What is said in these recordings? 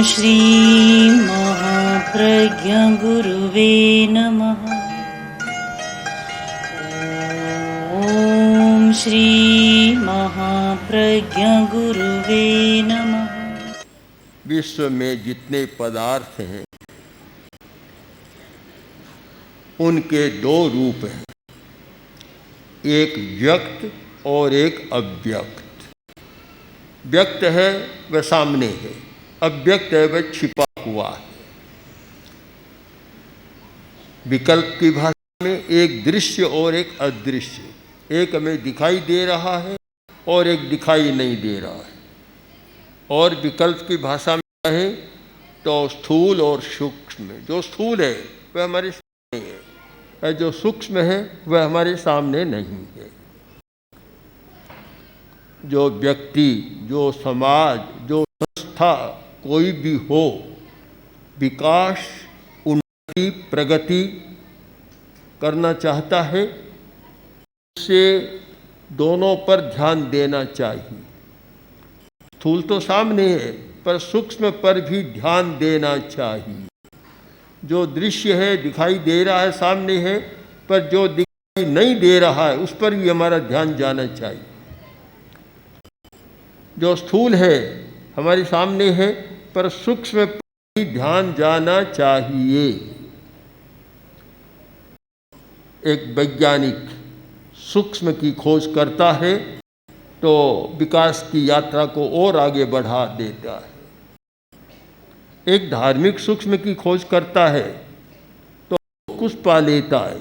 श्री महाप्रज्ञ गुरुवे नमः। ओम श्री महाप्रज्ञ गुरुवे नमः। विश्व में जितने पदार्थ हैं उनके दो रूप हैं, एक व्यक्त और एक अव्यक्त। व्यक्त है वह सामने है, अव्यक्त है वह छिपा हुआ है। विकल्प की भाषा में एक दृश्य और एक अदृश्य, एक हमें दिखाई दे रहा है और एक दिखाई नहीं दे रहा है। और विकल्प की भाषा में कहें तो स्थूल और सूक्ष्म। जो स्थूल है वह हमारे सामने है और जो सूक्ष्म है वह हमारे सामने नहीं है। जो व्यक्ति, जो समाज, जो संस्था कोई भी हो, विकास, उन्नति, प्रगति करना चाहता है, उसे दोनों पर ध्यान देना चाहिए। स्थूल तो सामने है पर सूक्ष्म पर भी ध्यान देना चाहिए। जो दृश्य है दिखाई दे रहा है, सामने है, पर जो दिखाई नहीं दे रहा है उस पर भी हमारा ध्यान जाना चाहिए। जो स्थूल है हमारे सामने है पर सूक्ष्म पर भी ध्यान जाना चाहिए। एक वैज्ञानिक सूक्ष्म की खोज करता है तो विकास की यात्रा को और आगे बढ़ा देता है। एक धार्मिक सूक्ष्म की खोज करता है तो कुछ पा लेता है।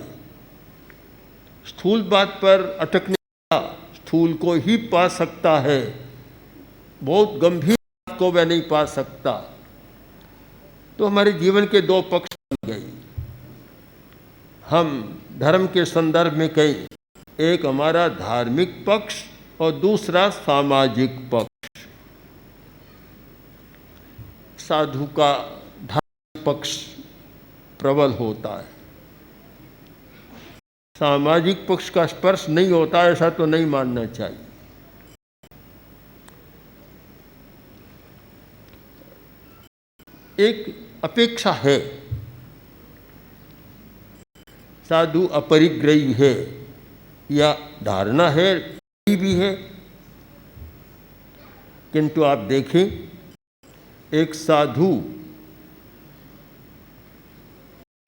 स्थूल बात पर अटकने वाला स्थूल को ही पा सकता है, बहुत गंभीर बात को वह नहीं पा सकता। तो हमारे जीवन के दो पक्ष बन गए। हम धर्म के संदर्भ में कहें, एक हमारा धार्मिक पक्ष और दूसरा सामाजिक पक्ष। साधु का धार्मिक पक्ष प्रबल होता है, सामाजिक पक्ष का स्पर्श नहीं होता, ऐसा तो नहीं मानना चाहिए। एक अपेक्षा है, साधु अपरिग्रही है या धारणा है भी है। किंतु आप देखें, एक साधु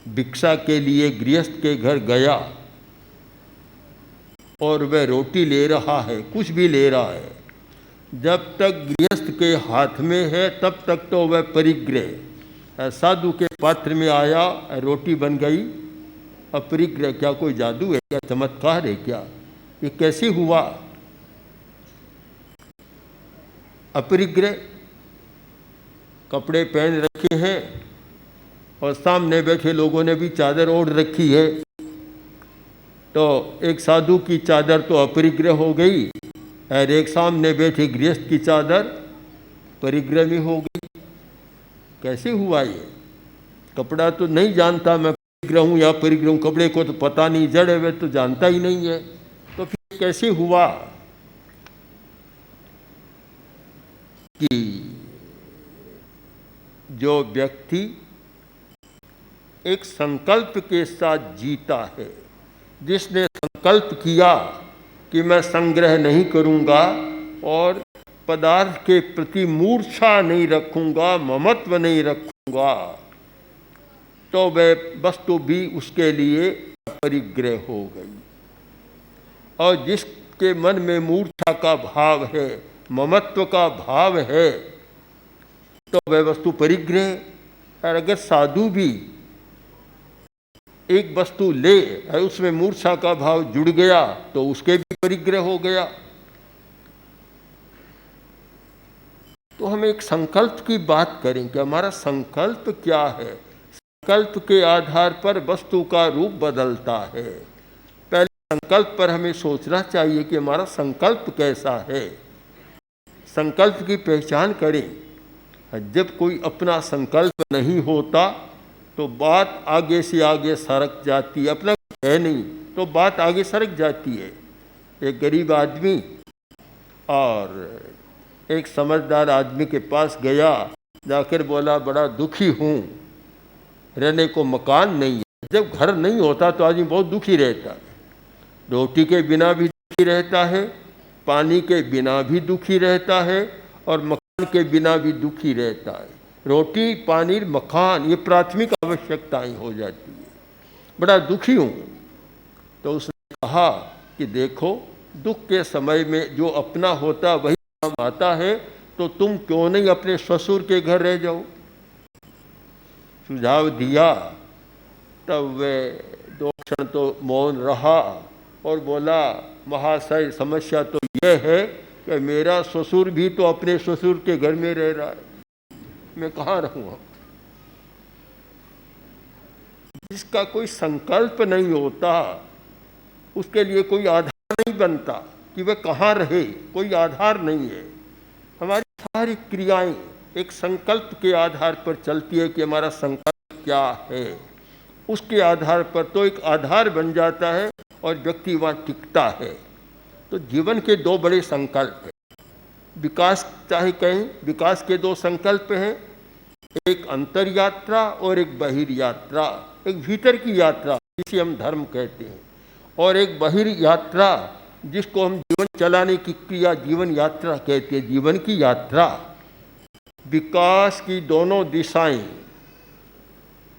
भिक्षा के लिए गृहस्थ के घर गया और वह रोटी ले रहा है, कुछ भी ले रहा है, जब तक गृहस्थ के हाथ में है तब तक तो वह परिग्रह। साधु के पात्र में आया, रोटी बन गई, अपरिग्रह। क्या कोई जादू है, क्या चमत्कार है, क्या ये कैसे हुआ? अपरिग्रह। कपड़े पहन रखे हैं और सामने बैठे लोगों ने भी चादर ओढ़ रखी है, तो एक साधु की चादर तो अपरिग्रह हो गई और एक सामने बैठे गृहस्थ की चादर परिग्रह में हो गई। कैसे हुआ ये? कपड़ा तो नहीं जानता मैं परिग्रह हूँ या परिग्रह हूँ, कपड़े को तो पता नहीं, जड़ है वह तो जानता ही नहीं है, तो फिर कैसे हुआ कि जो व्यक्ति एक संकल्प के साथ जीता है, जिसने संकल्प किया कि मैं संग्रह नहीं करूंगा और पदार्थ के प्रति मूर्छा नहीं रखूंगा, ममत्व नहीं रखूंगा, तो वह वस्तु भी उसके लिए परिग्रह हो गई। और जिसके मन में मूर्छा का भाव है, ममत्व का भाव है, तो वह वस्तु परिग्रह। और अगर साधु भी एक वस्तु ले और उसमें मूर्छा का भाव जुड़ गया तो उसके भी परिग्रह हो गया। तो हम एक संकल्प की बात करें कि हमारा संकल्प क्या है। संकल्प के आधार पर वस्तु का रूप बदलता है। पहले संकल्प पर हमें सोचना चाहिए कि हमारा संकल्प कैसा है। संकल्प की पहचान करें। जब कोई अपना संकल्प नहीं होता तो बात आगे से आगे सरक जाती है। अपना है नहीं तो बात आगे सरक जाती है। एक गरीब आदमी और एक समझदार आदमी के पास गया जाकर बोला बड़ा दुखी हूँ, रहने को मकान नहीं है। जब घर नहीं होता तो आदमी बहुत दुखी रहता है। रोटी के बिना भी दुखी रहता है, पानी के बिना भी दुखी रहता है और मकान के बिना भी दुखी रहता है। रोटी, पानी, मकान ये प्राथमिक आवश्यकताएं हो जाती है। बड़ा दुखी हूँ। तो उसने कहा कि देखो, दुख के समय में जो अपना होता वही काम आता है, तो तुम क्यों नहीं अपने ससुर के घर रह जाओ। सुझाव दिया। तब वे 2 क्षण तो मौन रहा और बोला, महाशय समस्या तो यह है कि मेरा ससुर भी तो अपने ससुर के घर में रह रहा है, मैं कहाँ रहूँगा। जिसका कोई संकल्प नहीं होता उसके लिए कोई आधार नहीं बनता कि वह कहाँ रहे, कोई आधार नहीं है। हमारी सारी क्रियाएं एक संकल्प के आधार पर चलती है कि हमारा संकल्प क्या है। उसके आधार पर तो एक आधार बन जाता है और व्यक्ति वहाँ टिकता है। तो जीवन के 2 बड़े संकल्प हैं। विकास चाहे कहें, विकास के 2 संकल्प हैं, एक अंतर यात्रा और एक बहिर यात्रा। एक भीतर की यात्रा जिसे हम धर्म कहते हैं, और एक बहिर यात्रा जिसको हम जीवन चलाने की क्रिया जीवन यात्रा कहते हैं। जीवन की यात्रा, विकास की दोनों दिशाएं,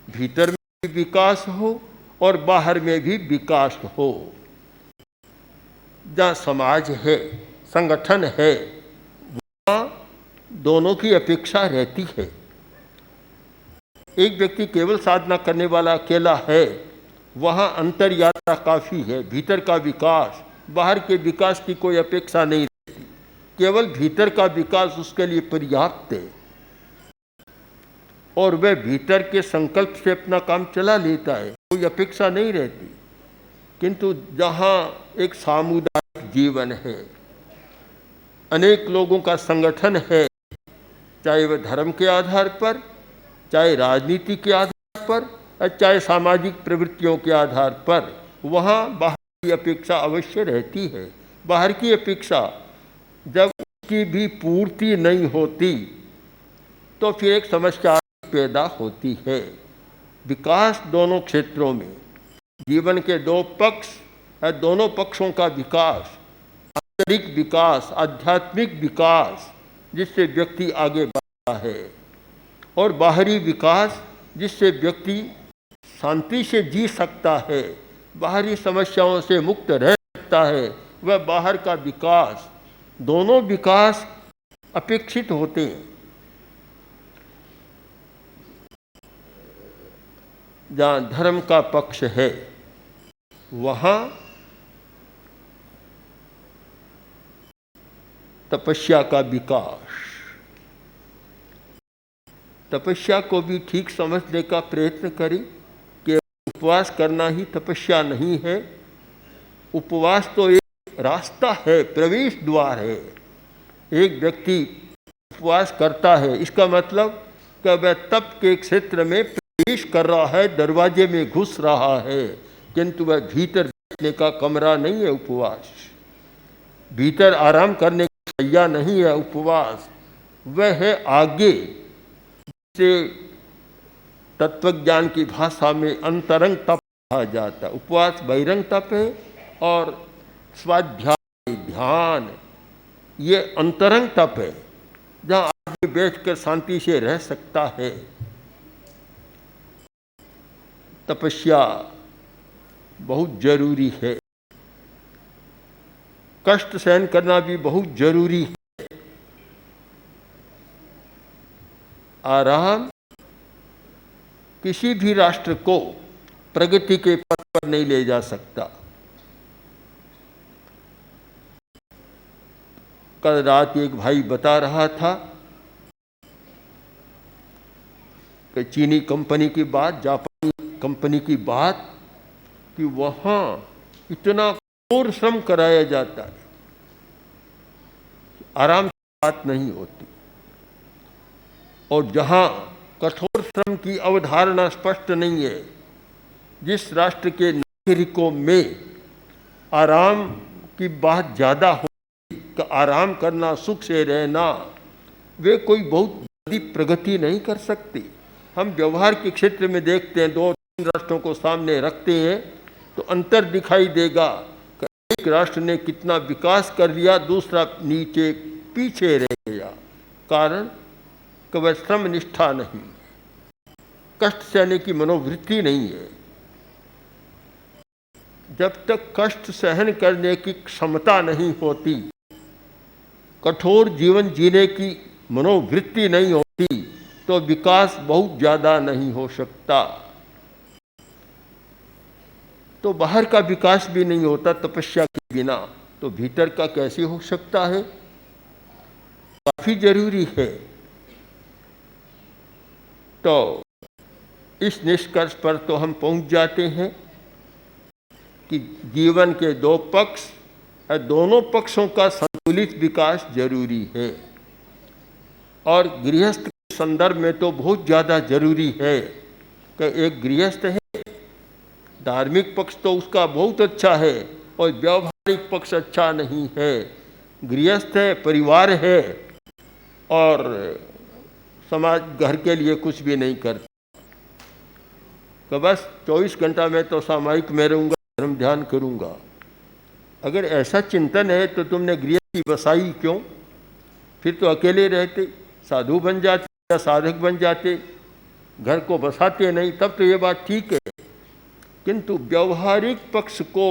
भीतर में भी विकास हो और बाहर में भी विकास हो। जहाँ समाज है, संगठन है, वहाँ दोनों की अपेक्षा रहती है। एक व्यक्ति केवल साधना करने वाला अकेला है, वहाँ अंतर यात्रा काफ़ी है। भीतर का विकास, बाहर के विकास की कोई अपेक्षा नहीं रहती। केवल भीतर का विकास उसके लिए पर्याप्त है और वह भीतर के संकल्प से अपना काम चला लेता है, कोई अपेक्षा नहीं रहती। किंतु जहाँ एक सामुदायिक जीवन है, अनेक लोगों का संगठन है, चाहे वह धर्म के आधार पर, चाहे राजनीति के आधार पर, चाहे सामाजिक प्रवृत्तियों के आधार पर, वहाँ बाहर की अपेक्षा अवश्य रहती है। बाहर की अपेक्षा जब उसकी भी पूर्ति नहीं होती तो फिर एक समस्या पैदा होती है। विकास दोनों क्षेत्रों में, जीवन के 2 पक्ष है, दोनों पक्षों का विकास, आंतरिक विकास, आध्यात्मिक विकास जिससे व्यक्ति आगे बढ़ता है, और बाहरी विकास जिससे व्यक्ति शांति से जी सकता है, बाहरी समस्याओं से मुक्त रह सकता है। वह बाहर का विकास, दोनों विकास अपेक्षित होते हैं। जहाँ धर्म का पक्ष है वहाँ तपस्या का विकास। तपस्या को भी ठीक समझने का प्रयत्न करें कि उपवास करना ही तपस्या नहीं है। उपवास तो एक रास्ता है, प्रवेश द्वार है। एक व्यक्ति उपवास करता है, इसका मतलब कि वह तप के क्षेत्र में प्रवेश कर रहा है, दरवाजे में घुस रहा है, किंतु वह भीतर बैठने का कमरा नहीं है उपवास। भीतर आराम करने का सैया नहीं है उपवास। वह है आगे, से तत्वज्ञान की भाषा में अंतरंग तप कहा जाता है। उपवास बहिरंग तप है और स्वाध्याय, ध्यान ये अंतरंग तप है, जहाँ आदमी बैठकर शांति से रह सकता है। तपस्या बहुत जरूरी है, कष्ट सहन करना भी बहुत जरूरी है। आराम किसी भी राष्ट्र को प्रगति के पथ पर नहीं ले जा सकता। कल रात एक भाई बता रहा था कि चीनी कंपनी की बात, जापानी कंपनी की बात, कि वहाँ इतना कठोर श्रम कराया जाता है, आराम की बात नहीं होती। और जहाँ कठोर श्रम की अवधारणा स्पष्ट नहीं है, जिस राष्ट्र के नागरिकों में आराम की बात ज़्यादा हो, कि आराम करना, सुख से रहना, वे कोई बहुत कभी प्रगति नहीं कर सकती। हम व्यवहार के क्षेत्र में देखते हैं, 2-3 राष्ट्रों को सामने रखते हैं तो अंतर दिखाई देगा कि एक राष्ट्र ने कितना विकास कर लिया, दूसरा नीचे पीछे रह गया। कारण कि वह श्रम निष्ठा नहीं, कष्ट सहने की मनोवृत्ति नहीं है। जब तक कष्ट सहन करने की क्षमता नहीं होती, कठोर जीवन जीने की मनोवृत्ति नहीं होती, तो विकास बहुत ज़्यादा नहीं हो सकता। तो बाहर का विकास भी नहीं होता तपस्या के बिना, तो भीतर का कैसे हो सकता है? काफ़ी जरूरी है। तो इस निष्कर्ष पर तो हम पहुंच जाते हैं कि जीवन के 2 पक्ष और दोनों पक्षों का संतुलित विकास जरूरी है। और गृहस्थ के संदर्भ में तो बहुत ज़्यादा जरूरी है कि एक गृहस्थ है, धार्मिक पक्ष तो उसका बहुत अच्छा है और व्यावहारिक पक्ष अच्छा नहीं है। गृहस्थ है, परिवार है और समाज घर के लिए कुछ भी नहीं करता, तो बस 24 घंटा मैं तो सामायिक में रहूँगा, धर्म ध्यान करूँगा। अगर ऐसा चिंतन है तो तुमने गृहस्थी बसाई क्यों? फिर तो अकेले रहते, साधु बन जाते या साधक बन जाते, घर को बसाते नहीं, तब तो ये बात ठीक है। किंतु व्यवहारिक पक्ष को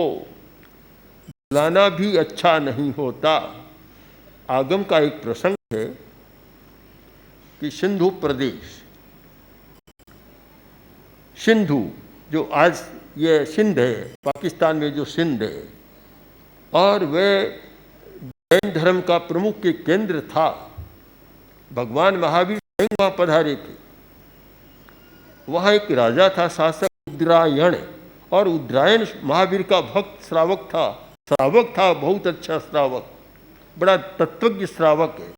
बुलाना भी अच्छा नहीं होता। आगम का एक प्रसंग है कि सिंधु प्रदेश, सिंधु जो आज ये सिंध है, पाकिस्तान में जो सिंध है, और वह जैन धर्म का प्रमुख के केंद्र था। भगवान महावीर स्वयं वहाँ पधारे थे। वहाँ एक राजा था, शासक उद्रायण, और उद्रायण महावीर का भक्त श्रावक था, बहुत अच्छा श्रावक, बड़ा तत्वज्ञ श्रावक है।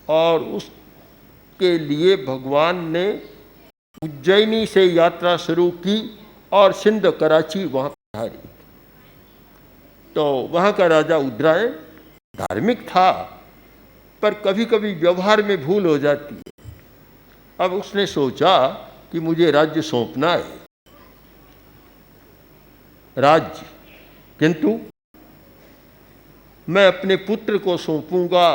और उसके लिए भगवान ने उज्जैनी से यात्रा शुरू की और सिंध कराची वहाँ पधारी। तो वहाँ का राजा उद्रायण धार्मिक था, पर कभी कभी व्यवहार में भूल हो जाती है। अब उसने सोचा कि मुझे राज्य सौंपना है, राज्य, किंतु मैं अपने पुत्र को सौंपूंगा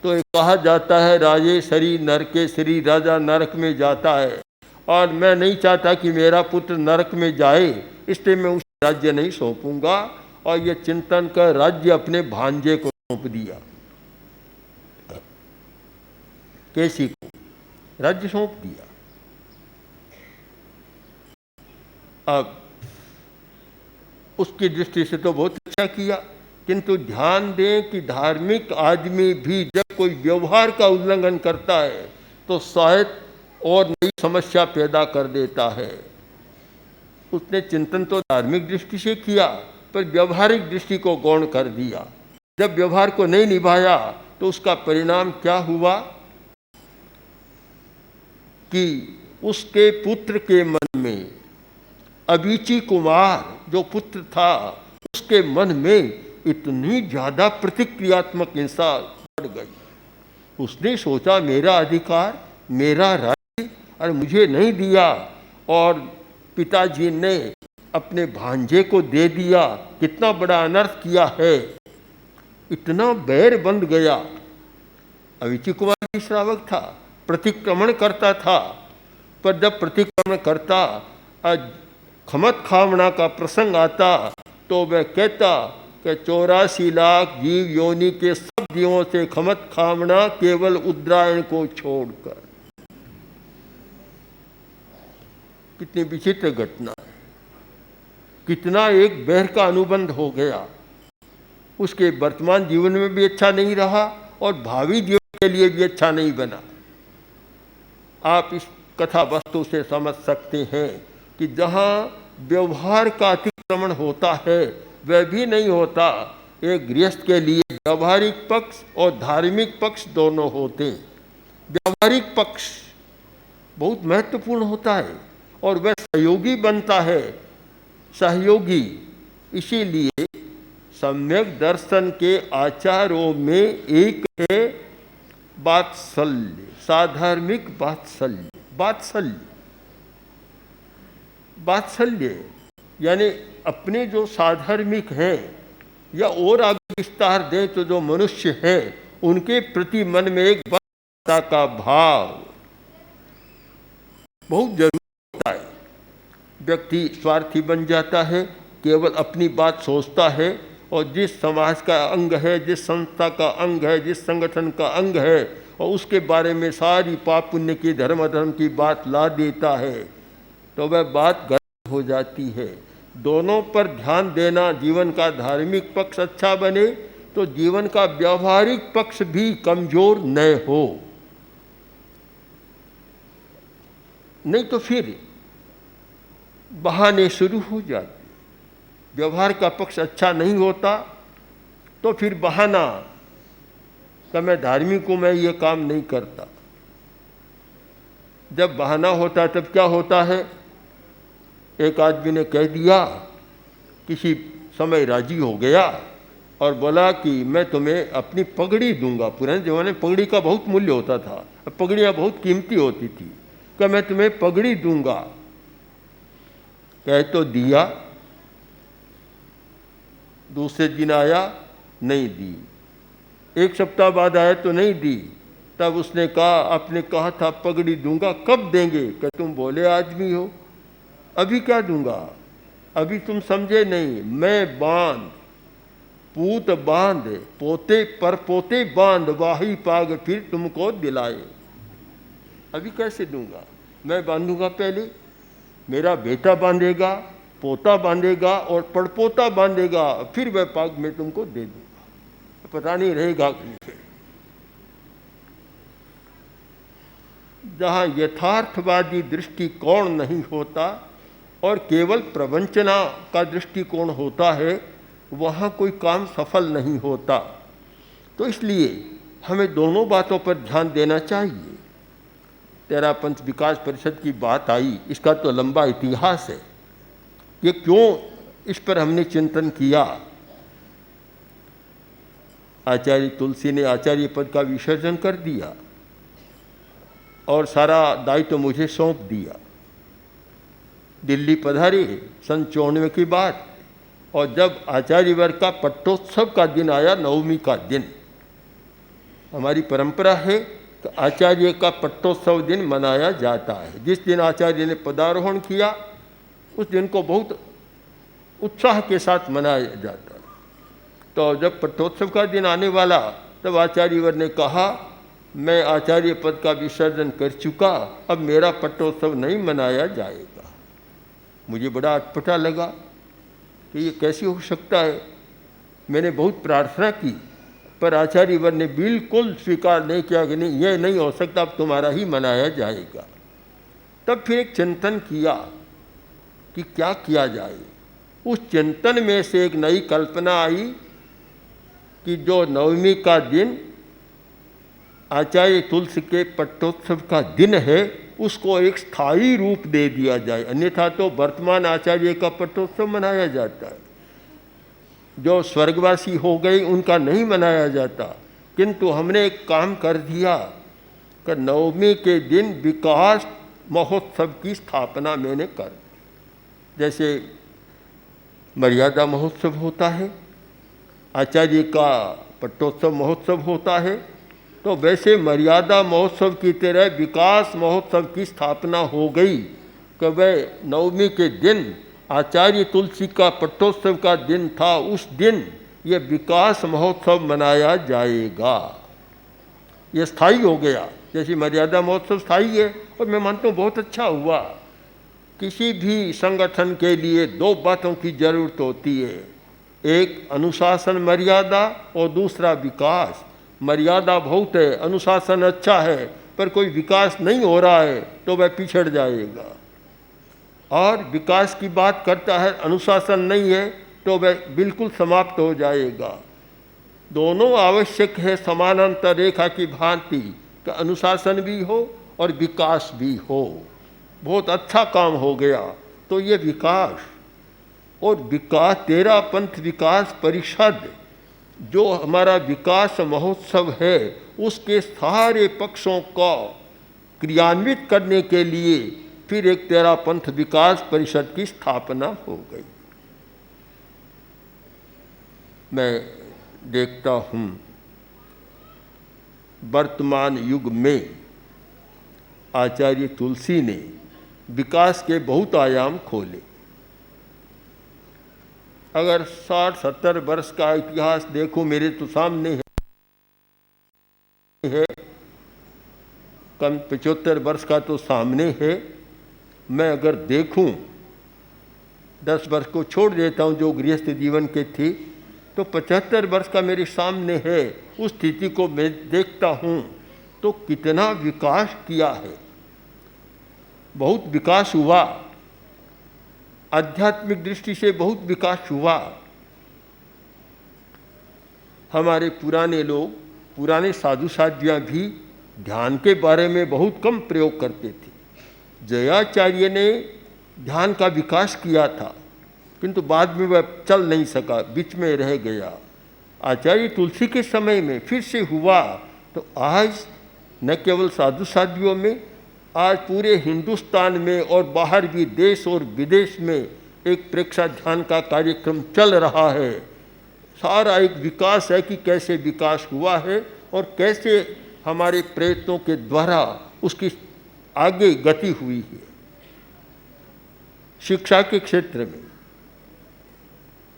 तो ये कहा जाता है राजेशरी नरकेसरी, राजा नरक में जाता है, और मैं नहीं चाहता कि मेरा पुत्र नरक में जाए, इसलिए मैं उस राज्य नहीं सौंपूंगा। और ये चिंतन कर राज्य अपने भांजे को सौंप दिया, केसी को राज्य सौंप दिया। अब उसकी दृष्टि से तो बहुत अच्छा किया, किंतु ध्यान दें कि धार्मिक आदमी भी जब कोई व्यवहार का उल्लंघन करता है तो शायद और नई समस्या पैदा कर देता है। उसने चिंतन तो धार्मिक दृष्टि से किया, पर व्यवहारिक दृष्टि को गौण कर दिया। जब व्यवहार को नहीं निभाया तो उसका परिणाम क्या हुआ कि उसके पुत्र के मन में, अबीची कुमार जो पुत्र था, उसके मन में इतनी ज़्यादा प्रतिक्रियात्मक हिंसा बढ़ गई। उसने सोचा मेरा अधिकार, मेरा राज्य, और मुझे नहीं दिया, और पिताजी ने अपने भांजे को दे दिया, कितना बड़ा अनर्थ किया है। इतना बैर बंध गया। अबीची कुमार भी श्रावक था, प्रतिक्रमण करता था, पर जब प्रतिक्रमण करता, खमत खावना का प्रसंग आता तो वह कहता कि 84 लाख जीव योनि के सब जीवों से खमत खावना केवल उद्रायण को छोड़कर। कितनी विचित्र घटना है, कितना एक बहर का अनुबंध हो गया। उसके वर्तमान जीवन में भी अच्छा नहीं रहा और भावी जीवन के लिए भी अच्छा नहीं बना। आप इस कथा वस्तु से समझ सकते हैं कि जहाँ व्यवहार का अतिक्रमण होता है वह भी नहीं होता। एक गृहस्थ के लिए व्यवहारिक पक्ष और धार्मिक पक्ष दोनों होते हैं। व्यवहारिक पक्ष बहुत महत्वपूर्ण होता है और वह सहयोगी बनता है, सहयोगी। इसीलिए सम्यक दर्शन के आचारों में एक है वात्सल्य, साधर्मिक वात्सल्य। वात्सल्य वात्सल्य यानी अपने जो साधर्मिक हैं या और आगे विस्तार दें तो जो मनुष्य हैं उनके प्रति मन में एक वात्सल्यता का भाव बहुत जरूरी होता है। व्यक्ति स्वार्थी बन जाता है, केवल अपनी बात सोचता है और जिस समाज का अंग है, जिस संस्था का अंग है, जिस संगठन का अंग है और उसके बारे में सारी पाप पुण्य की धर्म अधर्म की बात ला देता है तो वह बात गलत हो जाती है। दोनों पर ध्यान देना, जीवन का धार्मिक पक्ष अच्छा बने तो जीवन का व्यावहारिक पक्ष भी कमजोर न हो, नहीं तो फिर बहाने शुरू हो जाते। व्यवहार का पक्ष अच्छा नहीं होता तो फिर बहाना कि मैं धार्मिक हूँ, मैं ये काम नहीं करता। जब बहाना होता तब क्या होता है? एक आदमी ने कह दिया, किसी समय राजी हो गया और बोला कि मैं तुम्हें अपनी पगड़ी दूंगा। पुराने ज़माने में पगड़ी का बहुत मूल्य होता था, अब पगड़ियाँ बहुत कीमती होती थी। कि मैं तुम्हें पगड़ी दूंगा। कह तो दिया, दूसरे दिन आया, नहीं दी। एक सप्ताह बाद आया तो नहीं दी। तब उसने कहा, आपने कहा था पगड़ी दूंगा, कब देंगे? कि तुम बोले आदमी हो, अभी क्या दूंगा? अभी तुम समझे नहीं। मैं बांध, पूत बांध, पोते पर पोते बांध, वाही पाग फिर तुमको दिलाए। अभी कैसे दूंगा? मैं बांधूंगा पहले, मेरा बेटा बांधेगा, पोता बांधेगा और पड़पोता बांधेगा, फिर वह पाग मैं तुमको दे दूंगा। पता नहीं रहेगा। जहाँ यथार्थवादी दृष्टिकोण नहीं होता और केवल प्रवंचना का दृष्टिकोण होता है, वहाँ कोई काम सफल नहीं होता। तो इसलिए हमें दोनों बातों पर ध्यान देना चाहिए। तेरा पंथ विकास परिषद की बात आई, इसका तो लंबा इतिहास है। ये क्यों इस पर हमने चिंतन किया? आचार्य तुलसी ने आचार्य पद का विसर्जन कर दिया और सारा दायित्व मुझे सौंप दिया। दिल्ली पधारे सन 94 की बात, और जब आचार्य वर्ग का पट्टोत्सव का दिन आया, नवमी का दिन, हमारी परंपरा है कि आचार्य का पट्टोत्सव दिन मनाया जाता है। जिस दिन आचार्य ने पदारोहण किया उस दिन को बहुत उत्साह के साथ मनाया जाता है। तो जब पट्टोत्सव का दिन आने वाला तब आचार्यवर ने कहा, मैं आचार्य पद का विसर्जन कर चुका, अब मेरा पट्टोत्सव नहीं मनाया जाएगा। मुझे बड़ा अटपटा लगा कि ये कैसे हो सकता है। मैंने बहुत प्रार्थना की पर आचार्यवर ने बिल्कुल स्वीकार नहीं किया कि नहीं, ये नहीं हो सकता, अब तुम्हारा ही मनाया जाएगा। तब फिर एक चिंतन किया कि क्या किया जाए। उस चिंतन में से एक नई कल्पना आई कि जो नवमी का दिन आचार्य तुलसी के पट्टोत्सव का दिन है, उसको एक स्थायी रूप दे दिया जाए। अन्यथा तो वर्तमान आचार्य का पट्टोत्सव मनाया जाता है, जो स्वर्गवासी हो गए उनका नहीं मनाया जाता। किंतु हमने एक काम कर दिया कि नवमी के दिन विकास महोत्सव की स्थापना मैंने कर दी। जैसे मर्यादा महोत्सव होता है, आचार्य का पट्टोत्सव महोत्सव होता है, तो वैसे मर्यादा महोत्सव की तरह विकास महोत्सव की स्थापना हो गई कि वह नवमी के दिन आचार्य तुलसी का पट्टोत्सव का दिन था, उस दिन ये विकास महोत्सव मनाया जाएगा। ये स्थायी हो गया, जैसे मर्यादा महोत्सव स्थायी है। और मैं मानता हूँ बहुत अच्छा हुआ। किसी भी संगठन के लिए दो बातों की जरूरत होती है, एक अनुशासन मर्यादा और दूसरा विकास। मर्यादा बहुत है, अनुशासन अच्छा है, पर कोई विकास नहीं हो रहा है तो वह पिछड़ जाएगा। और विकास की बात करता है, अनुशासन नहीं है तो वह बिल्कुल समाप्त हो जाएगा। दोनों आवश्यक है समानांतर रेखा की भांति कि अनुशासन भी हो और विकास भी हो। बहुत अच्छा काम हो गया। तो ये विकास और विकास, तेरा पंथ विकास परिषद, जो हमारा विकास महोत्सव है उसके सारे पक्षों को क्रियान्वित करने के लिए फिर एक तेरापंथ विकास परिषद की स्थापना हो गई। मैं देखता हूँ वर्तमान युग में आचार्य तुलसी ने विकास के बहुत आयाम खोले। अगर 60-70 वर्ष का इतिहास देखो मेरे तो सामने है, कम 75 वर्ष का तो सामने है। मैं अगर देखूं 10 वर्ष को छोड़ देता हूं जो गृहस्थ जीवन के थे, तो 75 वर्ष का मेरे सामने है। उस स्थिति को मैं देखता हूं तो कितना विकास किया है, बहुत विकास हुआ। आध्यात्मिक दृष्टि से बहुत विकास हुआ। हमारे पुराने लोग, पुराने साधु साध्वियाँ भी ध्यान के बारे में बहुत कम प्रयोग करते थे। जयाचार्य ने ध्यान का विकास किया था, किंतु बाद में वह चल नहीं सका, बीच में रह गया। आचार्य तुलसी के समय में फिर से हुआ, तो आज न केवल साधु साध्वियों में, आज पूरे हिंदुस्तान में और बाहर भी देश और विदेश में एक प्रेक्षा ध्यान का कार्यक्रम चल रहा है। सारा एक विकास है कि कैसे विकास हुआ है और कैसे हमारे प्रयत्नों के द्वारा उसकी आगे गति हुई है। शिक्षा के क्षेत्र में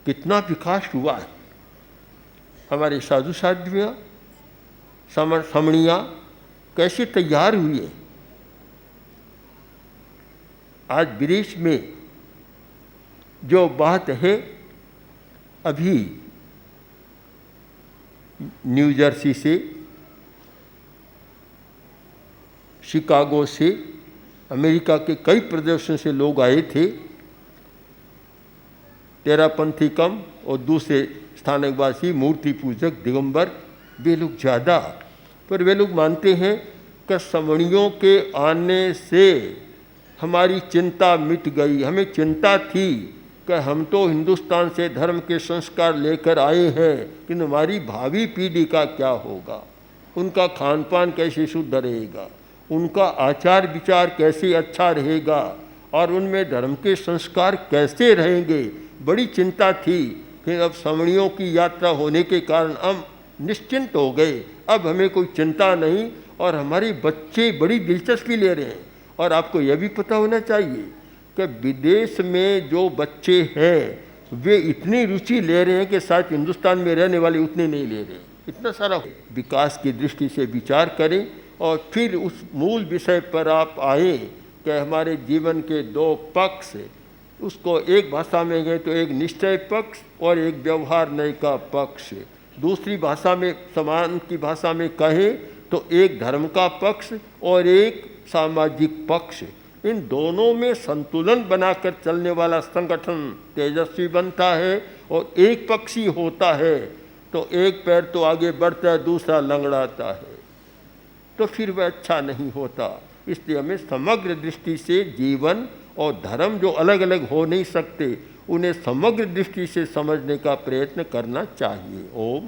कितना विकास हुआ है। हमारे साधु साध्वियाँ, समणियाँ कैसे तैयार हुई है। आज विदेश में जो बात है, अभी न्यू जर्सी से, शिकागो से, अमेरिका के कई प्रदेशों से लोग आए थे। तेरापंथी कम और दूसरे स्थानकवासी, मूर्ति पूजक, दिगंबर, वे लोग ज़्यादा। पर वे लोग मानते हैं कि समणियों के आने से हमारी चिंता मिट गई। हमें चिंता थी कि हम तो हिंदुस्तान से धर्म के संस्कार लेकर आए हैं, किंतु हमारी भावी पीढ़ी का क्या होगा, उनका खान पान कैसे शुद्ध रहेगा, उनका आचार विचार कैसे अच्छा रहेगा और उनमें धर्म के संस्कार कैसे रहेंगे, बड़ी चिंता थी। फिर अब समणियों की यात्रा होने के कारण हम निश्चिंत हो गए। अब हमें कोई चिंता नहीं और हमारे बच्चे बड़ी दिलचस्पी ले रहे हैं। और आपको यह भी पता होना चाहिए कि विदेश में जो बच्चे हैं वे इतनी रुचि ले रहे हैं कि शायद हिंदुस्तान में रहने वाले उतने नहीं ले रहे। इतना सारा विकास की दृष्टि से विचार करें और फिर उस मूल विषय पर आप आए कि हमारे जीवन के दो पक्ष, उसको एक भाषा में गए तो एक निश्चय पक्ष और एक व्यवहार नय का पक्ष। दूसरी भाषा में, समान की भाषा में कहें तो एक धर्म का पक्ष और एक सामाजिक पक्ष। इन दोनों में संतुलन बनाकर चलने वाला संगठन तेजस्वी बनता है। और एक पक्षी होता है तो एक पैर तो आगे बढ़ता है, दूसरा लंगड़ाता है, तो फिर वह अच्छा नहीं होता। इसलिए हमें समग्र दृष्टि से जीवन और धर्म जो अलग अलग हो नहीं सकते, उन्हें समग्र दृष्टि से समझने का प्रयत्न करना चाहिए। ओम।